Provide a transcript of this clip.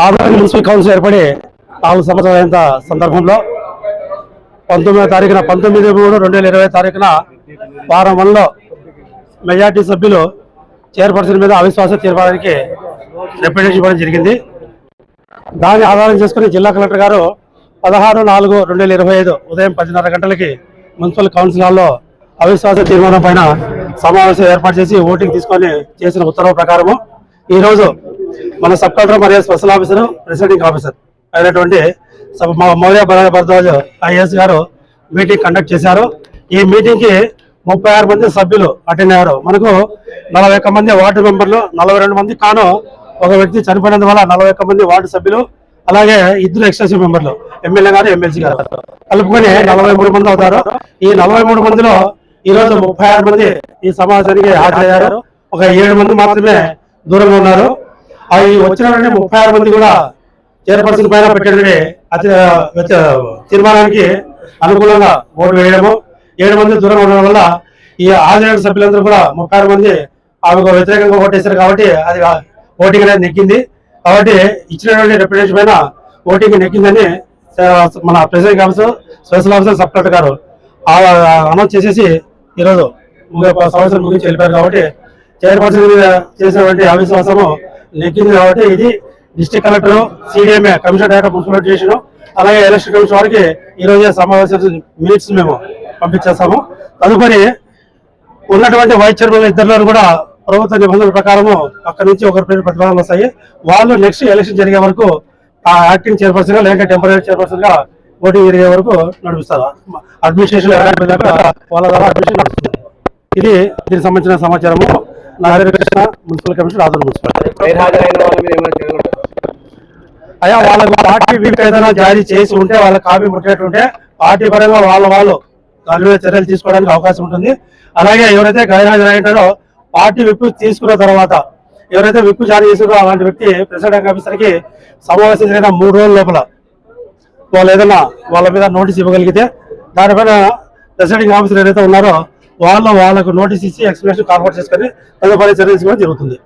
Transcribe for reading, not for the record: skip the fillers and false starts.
ఆదరణ municipal council ఏర్పడి 4 సంవత్సరాల సందర్భంలో 19/3/2020 వారం 1లో మెజార్టీ సభ్యులు చైర్పర్సన్ మీద అవిశ్వాస తీర్మానానికి రిప్రజెంటేషన్ ఇవ్వడం జరిగింది. దాన్ని ఆధారం చేసుకుని జిల్లా కలెక్టర్ గారు 16/4/2025 ఉదయం 10:30 గంటలకి మున్సిపల్ కౌన్సిల్ హాల్లో అవిశ్వాస తీర్మానం పైన సమావేశం ఏర్పాటు చేసి ఓటింగ్ తీసుకొని చేసిన ఉత్తర్వు ప్రకారము ఈరోజు మన సబ్ కలెక్టర్ మరియు స్పెషల్ ఆఫీసర్ ప్రిసైడింగ్ ఆఫీసర్ అయినటువంటి మౌర్య భరద్వాజ్ ఐఏఎస్ గారు మీటింగ్ కండక్ట్ చేశారు. ఈ మీటింగ్ కి 36 మంది సభ్యులు అటెండ్ అయ్యారు. మనకు 41 మంది వార్డు మెంబర్లు, 42 మంది కాను ఒక వ్యక్తి చనిపోయినందువల్ల 41 మంది వార్డు సభ్యులు, అలాగే 2 ఎక్స్టెన్షన్ మెంబర్లు ఎమ్మెల్యే గారు ఎమ్మెల్సీ గారు కలుపుకొని 43 మంది అవుతారు. ఈ 43 మందిలో ఈరోజు 36 మంది ఈ సమావేశానికి హాజరయ్యారు. ఒక 7 మంది మాత్రమే దూరంగా ఉన్నారు. ఈ వచ్చిన 36 మంది కూడా చైర్పర్సన్ పైన పెట్టినటువంటి తీర్మానానికి అనుకూలంగా ఓటు వేయడము, 7 మంది దూరంగా ఉండడం వల్ల ఈ హాజరైన సభ్యులందరూ కూడా 36 మంది ఆమెకు వ్యతిరేకంగా ఓటేశారు. కాబట్టి అది ఓటింగ్ అనేది నెక్కింది. కాబట్టి ఇచ్చినటువంటి రిప్రజెంటేషన్ పైన ఓటింగ్ నెక్కిందని మన president officer special officer sub collector గారు అనౌన్స్ చేసేసి ఈరోజు సంవత్సరం ముగించి వెళ్ళిపోయారు. కాబట్టి చైర్పర్సన్ మీద చేసినటువంటి అవిశ్వాసము నెక్కింది. కాబట్టి ఇది district collector, CDMA commissioner director municipal administration, అలాగే ఎలక్షన్ కమిషన్ వారికి ఈ రోజే సమావేశం మినిట్స్ మేము పంపించేస్తాము. తదుపరి ఉన్నటువంటి వైస్ చైర్మన్ ఇద్దరు కూడా ప్రభుత్వ నిబంధనల ప్రకారము అక్కడి నుంచి ఒకరి పేరు ప్రతిపాదనలు వస్తాయి. వాళ్ళు నెక్స్ట్ ఎలక్షన్ జరిగే వరకు ఆ యాక్టింగ్ చైర్పర్సన్ గా లేదంటే టెంపరీ చైర్పర్సన్ గా ఓటింగ్ జరిగే వరకు నడిపిస్తారు. అడ్మినిస్ట్రేషన్ వాళ్ళ ద్వారా అడ్మినిస్ట్రేషన్ నడుస్తుంది. ఇది దీనికి సంబంధించిన సమాచారము. నాగరికృష్ణ, మున్సిపల్ కమిషనర్, ఆదూరు మున్సిపల్. అయ్యా, వాళ్ళకు పార్టీ విప్ ఏదైనా జారీ చేసి ఉంటే, వాళ్ళ కాపీ ముట్టేటుంటే పార్టీ పరంగా వాళ్ళు దాని మీద చర్యలు తీసుకోవడానికి అవకాశం ఉంటుంది. అలాగే ఎవరైతే గైర్హాజరైంటారో పార్టీ విప్ తీసుకున్న తర్వాత ఎవరైతే విప్ జారీ చేసారో అలాంటి వ్యక్తి ప్రెసిడెంట్ ఆఫీసర్ కి సమావేశం జరిగిన 3 రోజుల లోపల వాళ్ళు ఏదైనా వాళ్ళ మీద నోటీస్ ఇవ్వగలిగితే దానిపైన ప్రెసిడెంట్ ఆఫీసర్ ఏదైతే ఉన్నారో వాళ్ళకు నోటీస్ ఇచ్చి ఎక్స్ప్లెనేషన్ కాన్వర్ట్ చేసుకొని తదుపరి చర్యలు తీసుకోవడం జరుగుతుంది.